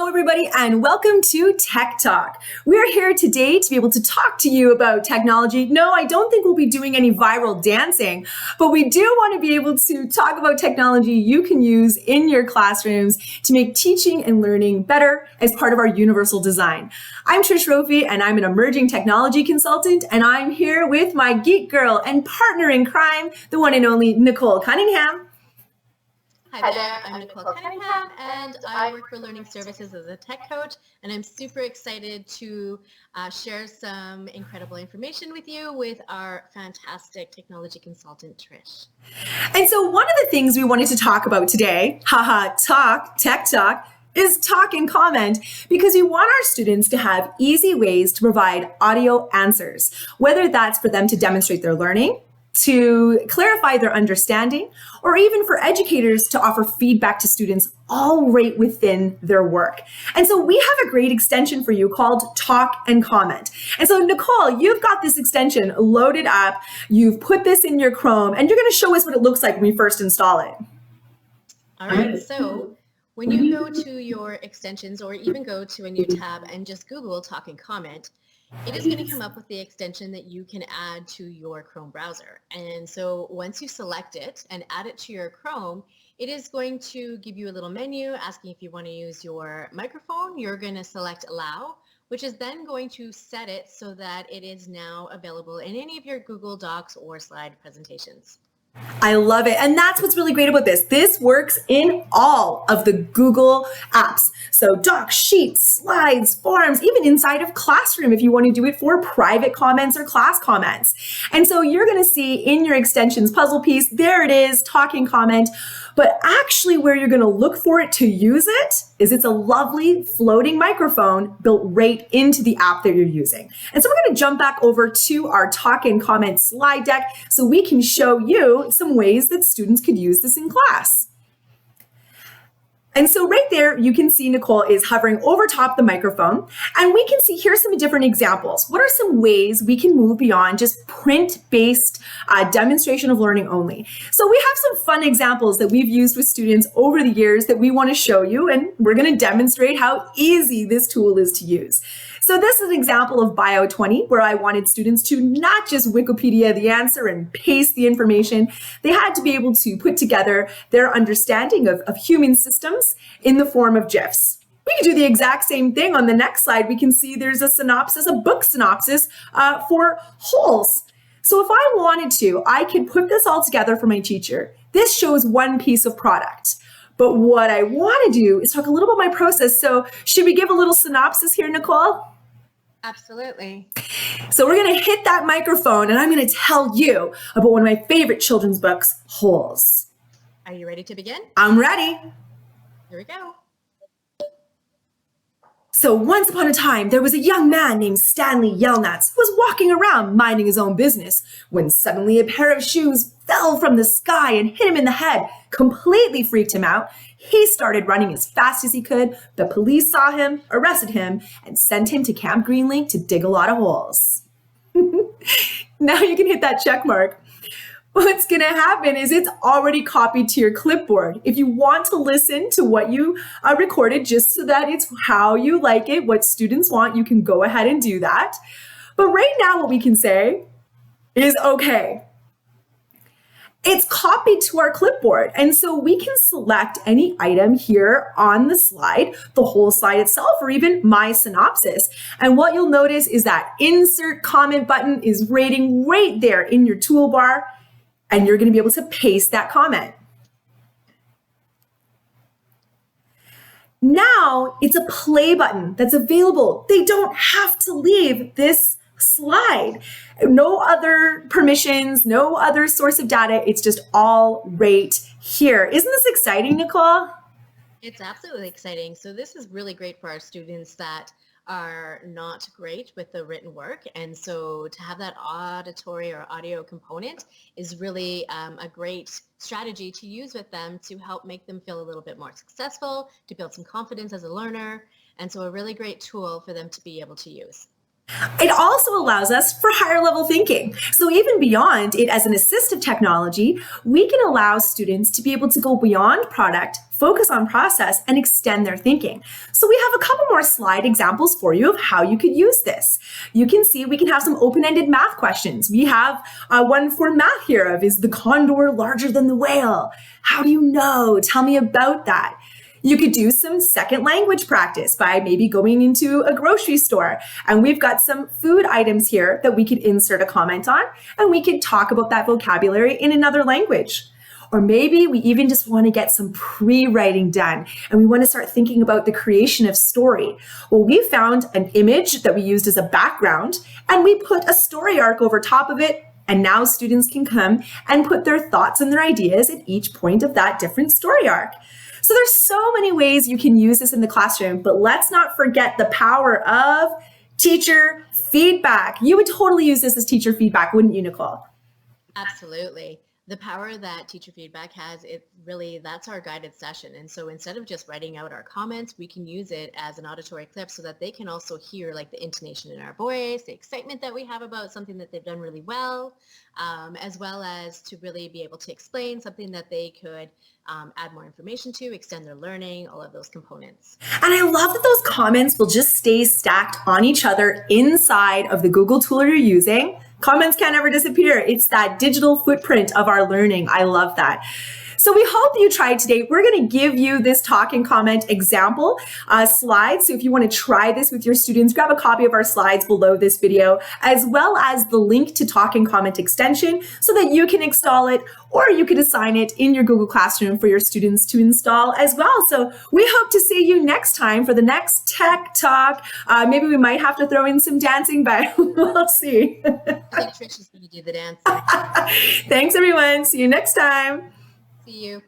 Hello, everybody, and welcome to Tech Talk. We're here today to be able to talk to you about technology. No, I don't think we'll be doing any viral dancing, but we do want to be able to talk about technology you can use in your classrooms to make teaching and learning better as part of our universal design. I'm Trish Rofi, and I'm an emerging technology consultant, and I'm here with my geek girl and partner in crime, the one and only Nicole Cunningham. Hi there, I'm Nicole Cunningham, and I work for Learning Services as a tech coach, and I'm super excited to share some incredible information with you with our fantastic technology consultant, Trish. And so one of the things we wanted to talk about today, Tech Talk, is talk and comment, because we want our students to have easy ways to provide audio answers, whether that's for them to demonstrate their learning, to clarify their understanding, or even for educators to offer feedback to students, all right within their work. And so we have a great extension for you called Talk and Comment. And so Nicole, you've got this extension loaded up, you've put this in your Chrome, and you're going to show us what it looks like when we first install it. All right, so when you go to your extensions or even go to a new tab and just Google Talk and Comment, it is going to come up with the extension that you can add to your Chrome browser. And so once you select it and add it to your Chrome, it is going to give you a little menu asking if you want to use your microphone. You're going to select Allow, which is then going to set it so that it is now available in any of your Google Docs or slide presentations. I love it. And that's what's really great about this. This works in all of the Google apps. So Docs, Sheets, Slides, Forms, even inside of Classroom if you want to do it for private comments or class comments. And so you're going to see in your extensions puzzle piece, there it is, Talk and Comment. But actually where you're going to look for it to use it is it's a lovely floating microphone built right into the app that you're using. And so we're going to jump back over to our Talk and Comment slide deck so we can show you some ways that students could use this in class. And so right there, you can see Nicole is hovering over top the microphone, and we can see here's some different examples. What are some ways we can move beyond just print-based demonstration of learning only? So we have some fun examples that we've used with students over the years that we want to show you, and we're going to demonstrate how easy this tool is to use. So this is an example of Bio 20, where I wanted students to not just Wikipedia the answer and paste the information. They had to be able to put together their understanding of human systems in the form of GIFs. We can do the exact same thing on the next slide. We can see there's a synopsis, a book synopsis for wholes. So if I wanted to, I could put this all together for my teacher. This shows one piece of product. But what I want to do is talk a little about my process. So should we give a little synopsis here, Nicole? Absolutely. So we're going to hit that microphone and I'm going to tell you about one of my favorite children's books, Holes. Are you ready to begin? I'm ready. Here we go. So once upon a time, there was a young man named Stanley Yelnats who was walking around minding his own business when suddenly a pair of shoes fell from the sky and hit him in the head, completely freaked him out. He started running as fast as he could. The police saw him, arrested him, and sent him to Camp Greenlink to dig a lot of holes. Now you can hit that check mark. What's going to happen is it's already copied to your clipboard. If you want to listen to what you recorded just so that it's how you like it, what students want, you can go ahead and do that. But right now what we can say is, okay, it's copied to our clipboard. And so we can select any item here on the slide, the whole slide itself, or even my synopsis. And what you'll notice is that insert comment button is rating right there in your toolbar, and you're going to be able to paste that comment. Now it's a play button that's available. They don't have to leave this slide. No other permissions, no other source of data. It's just all right here. Isn't this exciting, Nicole? It's absolutely exciting. So this is really great for our students that are not great with the written work. And so to have that auditory or audio component is really a great strategy to use with them to help make them feel a little bit more successful, to build some confidence as a learner. And so a really great tool for them to be able to use. It also allows us for higher level thinking. So even beyond it as an assistive technology, we can allow students to be able to go beyond product, focus on process, and extend their thinking. So we have a couple more slide examples for you of how you could use this. You can see we can have some open-ended math questions. We have one for math here of, is the condor larger than the whale? How do you know? Tell me about that. You could do some second language practice by maybe going into a grocery store. And we've got some food items here that we could insert a comment on, and we could talk about that vocabulary in another language. Or maybe we even just want to get some pre-writing done and we want to start thinking about the creation of story. Well, we found an image that we used as a background and we put a story arc over top of it. And now students can come and put their thoughts and their ideas at each point of that different story arc. So there's so many ways you can use this in the classroom, but let's not forget the power of teacher feedback. You would totally use this as teacher feedback, wouldn't you, Nicole? Absolutely. The power that teacher feedback has, that's our guided session. And so instead of just writing out our comments, we can use it as an auditory clip so that they can also hear like the intonation in our voice, the excitement that we have about something that they've done really well, as well as to really be able to explain something that they could add more information to, extend their learning, all of those components. And I love that those comments will just stay stacked on each other inside of the Google tool you're using. Comments can't ever disappear. It's that digital footprint of our learning. I love that. So we hope you tried today. We're going to give you this talk and comment example slide. So if you want to try this with your students, grab a copy of our slides below this video, as well as the link to talk and comment extension so that you can install it, or you could assign it in your Google Classroom for your students to install as well. So we hope to see you next time for the next Tech Talk. Maybe we might have to throw in some dancing, but we'll see. I think Trish is going to do the dance. Thanks, everyone. See you next time. See you.